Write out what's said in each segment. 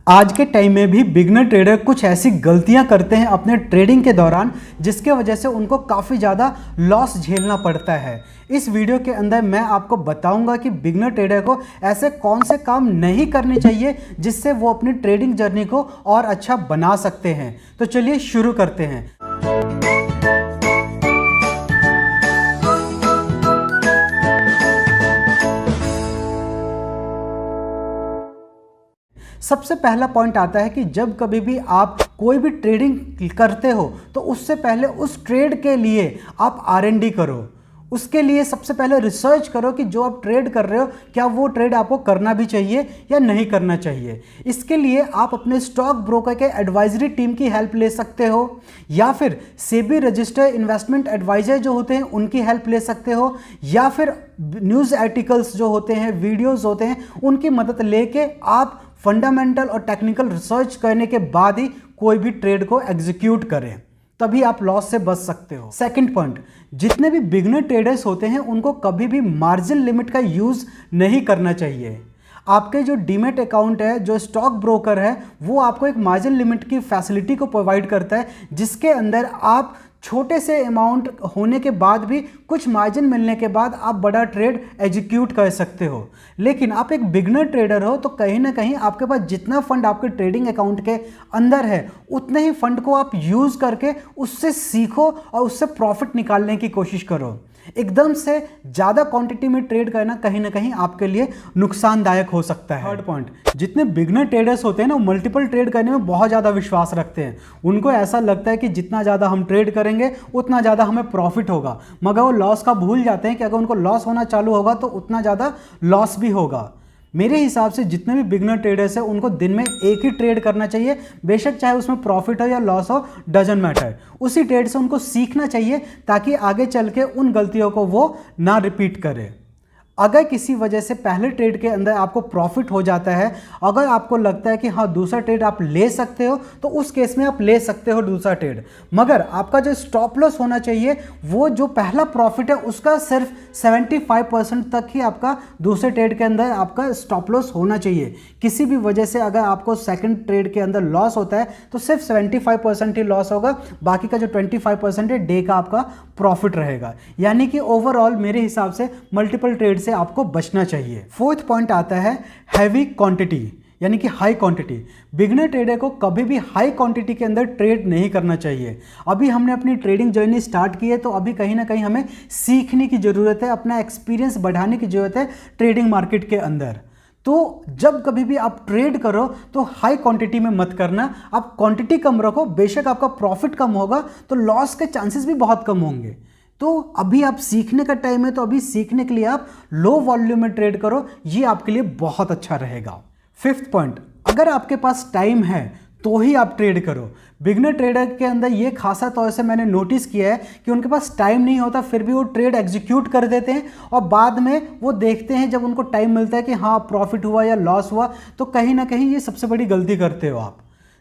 आज के टाइम में भी बिगनर ट्रेडर कुछ ऐसी गलतियां करते हैं अपने ट्रेडिंग के दौरान जिसके वजह से उनको काफ़ी ज़्यादा लॉस झेलना पड़ता है। इस वीडियो के अंदर मैं आपको बताऊंगा कि बिगनर ट्रेडर को ऐसे कौन से काम नहीं करने चाहिए जिससे वो अपनी ट्रेडिंग जर्नी को और अच्छा बना सकते हैं। तो चलिए शुरू करते हैं। सबसे पहला पॉइंट आता है कि जब कभी भी आप कोई भी ट्रेडिंग करते हो तो उससे पहले उस ट्रेड के लिए आप R&D करो। उसके लिए सबसे पहले रिसर्च करो कि जो आप ट्रेड कर रहे हो क्या वो ट्रेड आपको करना भी चाहिए या नहीं करना चाहिए। इसके लिए आप अपने स्टॉक ब्रोकर के एडवाइजरी टीम की हेल्प ले सकते हो या फिर सेबी रजिस्टर्ड इन्वेस्टमेंट एडवाइजर जो होते हैं उनकी हेल्प ले सकते हो या फिर न्यूज़ आर्टिकल्स जो होते हैं, वीडियोज़ होते हैं, उनकी मदद लेके आप फंडामेंटल और टेक्निकल रिसर्च करने के बाद ही कोई भी ट्रेड को एग्जीक्यूट करें, तभी आप लॉस से बच सकते हो। सेकंड पॉइंट, जितने भी बिगनर ट्रेडर्स होते हैं उनको कभी भी मार्जिन लिमिट का यूज़ नहीं करना चाहिए। आपके जो डीमेट अकाउंट है, जो स्टॉक ब्रोकर है, वो आपको एक मार्जिन लिमिट की फैसिलिटी को प्रोवाइड करता है जिसके अंदर आप छोटे से अमाउंट होने के बाद भी कुछ मार्जिन मिलने के बाद आप बड़ा ट्रेड एग्जीक्यूट कर सकते हो। लेकिन आप एक बिगनर ट्रेडर हो तो कहीं ना कहीं आपके पास जितना फंड आपके ट्रेडिंग अकाउंट के अंदर है उतने ही फंड को आप यूज़ करके उससे सीखो और उससे प्रॉफिट निकालने की कोशिश करो। एकदम से ज़्यादा क्वांटिटी में ट्रेड करना कहीं ना कहीं आपके लिए नुकसानदायक हो सकता है। थर्ड पॉइंट, जितने बिगनर ट्रेडर्स होते हैं ना वो मल्टीपल ट्रेड करने में बहुत ज़्यादा विश्वास रखते हैं। उनको ऐसा लगता है कि जितना ज़्यादा हम ट्रेड करेंगे उतना ज़्यादा हमें प्रॉफिट होगा, मगर वो लॉस का भूल जाते हैं कि अगर उनको लॉस होना चालू होगा तो उतना ज़्यादा लॉस भी होगा। मेरे हिसाब से जितने भी बिगनर ट्रेडर्स हैं उनको दिन में एक ही ट्रेड करना चाहिए, बेशक चाहे उसमें प्रॉफिट हो या लॉस हो, डजंट मैटर। उसी ट्रेड से उनको सीखना चाहिए ताकि आगे चल के उन गलतियों को वो ना रिपीट करें। अगर किसी वजह से पहले ट्रेड के अंदर आपको प्रॉफिट हो जाता है, अगर आपको लगता है कि हाँ दूसरा ट्रेड आप ले सकते हो तो उस केस में आप ले सकते हो दूसरा ट्रेड, मगर आपका जो स्टॉप लॉस होना चाहिए वो जो पहला प्रॉफिट है उसका सिर्फ 75% तक ही आपका दूसरे ट्रेड के अंदर आपका स्टॉप लॉस होना चाहिए। किसी भी वजह से अगर आपको सेकंड ट्रेड के अंदर लॉस होता है तो सिर्फ 75% ही लॉस होगा, बाकी का जो 25% है डे का आपका प्रॉफिट रहेगा। यानी कि ओवरऑल मेरे हिसाब से मल्टीपल ट्रेड से आपको बचना चाहिए। फोर्थ पॉइंट आता है हैवी क्वांटिटी, यानी कि हाई क्वांटिटी। बिगनर ट्रेडर को कभी भी हाई क्वांटिटी के अंदर ट्रेड नहीं करना चाहिए। अभी हमने अपनी ट्रेडिंग जर्नी स्टार्ट की है तो अभी कहीं ना कहीं हमें सीखने की ज़रूरत है, अपना एक्सपीरियंस बढ़ाने की ज़रूरत है ट्रेडिंग मार्केट के अंदर। तो जब कभी भी आप ट्रेड करो तो हाई क्वांटिटी में मत करना, आप क्वांटिटी कम रखो। बेशक आपका प्रॉफिट कम होगा तो लॉस के चांसेस भी बहुत कम होंगे। तो अभी आप सीखने का टाइम है तो अभी सीखने के लिए आप लो वॉल्यूम में ट्रेड करो, ये आपके लिए बहुत अच्छा रहेगा। फिफ्थ पॉइंट, अगर आपके पास टाइम है तो ही आप ट्रेड करो। बिगनर ट्रेडर के अंदर ये खासा तौर से मैंने नोटिस किया है कि उनके पास टाइम नहीं होता फिर भी वो ट्रेड एग्जीक्यूट कर देते हैं और बाद में वो देखते हैं जब उनको टाइम मिलता है कि हाँ प्रॉफिट हुआ या लॉस हुआ, तो कहीं ना कहीं ये सबसे बड़ी गलती करते हो आप।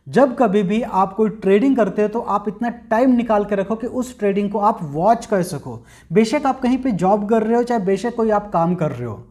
जब कभी भी आप कोई ट्रेडिंग करते हो तो आप इतना टाइम निकाल के रखो कि उस ट्रेडिंग को आप वॉच कर सको। बेशक आप कहीं पे जॉब कर रहे हो चाहे बेशक कोई आप काम कर रहे हो,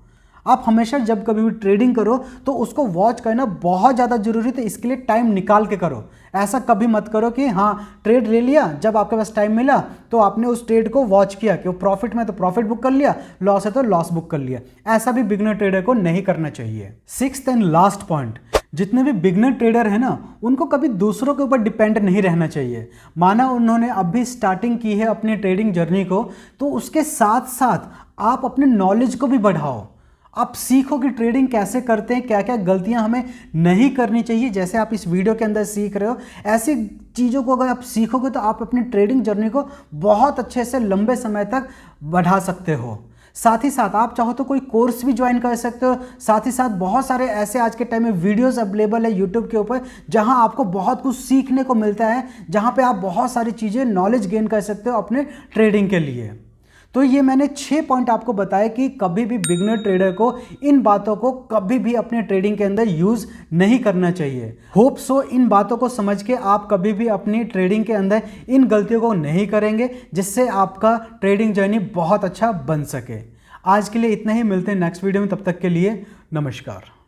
आप हमेशा जब कभी भी ट्रेडिंग करो तो उसको वॉच करना बहुत ज़्यादा जरूरी है। तो इसके लिए टाइम निकाल के करो। ऐसा कभी मत करो कि हाँ ट्रेड ले लिया, जब आपके पास टाइम मिला तो आपने उस ट्रेड को वॉच किया कि वो प्रॉफिट में तो प्रॉफिट बुक कर लिया, लॉस है तो लॉस बुक कर लिया। ऐसा भी बिगनर ट्रेडर को नहीं करना चाहिए। सिक्स्थ एंड लास्ट पॉइंट, जितने भी बिगनर ट्रेडर है ना उनको कभी दूसरों के ऊपर डिपेंड नहीं रहना चाहिए। माना उन्होंने अभी स्टार्टिंग की है अपनी ट्रेडिंग जर्नी को, तो उसके साथ साथ आप अपने नॉलेज को भी बढ़ाओ। आप सीखो कि ट्रेडिंग कैसे करते हैं, क्या क्या गलतियां हमें नहीं करनी चाहिए। जैसे आप इस वीडियो के अंदर सीख रहे हो, ऐसी चीज़ों को अगर आप सीखोगे तो आप अपनी ट्रेडिंग जर्नी को बहुत अच्छे से लंबे समय तक बढ़ा सकते हो। साथ ही साथ आप चाहो तो कोई कोर्स भी ज्वाइन कर सकते हो। साथ ही साथ बहुत सारे ऐसे आज के टाइम में वीडियोस अवेलेबल है यूट्यूब के ऊपर जहां आपको बहुत कुछ सीखने को मिलता है, जहां पे आप बहुत सारी चीज़ें नॉलेज गेन कर सकते हो अपने ट्रेडिंग के लिए। तो ये मैंने 6 पॉइंट आपको बताया कि कभी भी बिगनर ट्रेडर को इन बातों को कभी भी अपने ट्रेडिंग के अंदर यूज़ नहीं करना चाहिए। होप सो इन बातों को समझ के आप कभी भी अपनी ट्रेडिंग के अंदर इन गलतियों को नहीं करेंगे, जिससे आपका ट्रेडिंग जर्नी बहुत अच्छा बन सके। आज के लिए इतना ही, मिलते हैं नेक्स्ट वीडियो में, तब तक के लिए नमस्कार।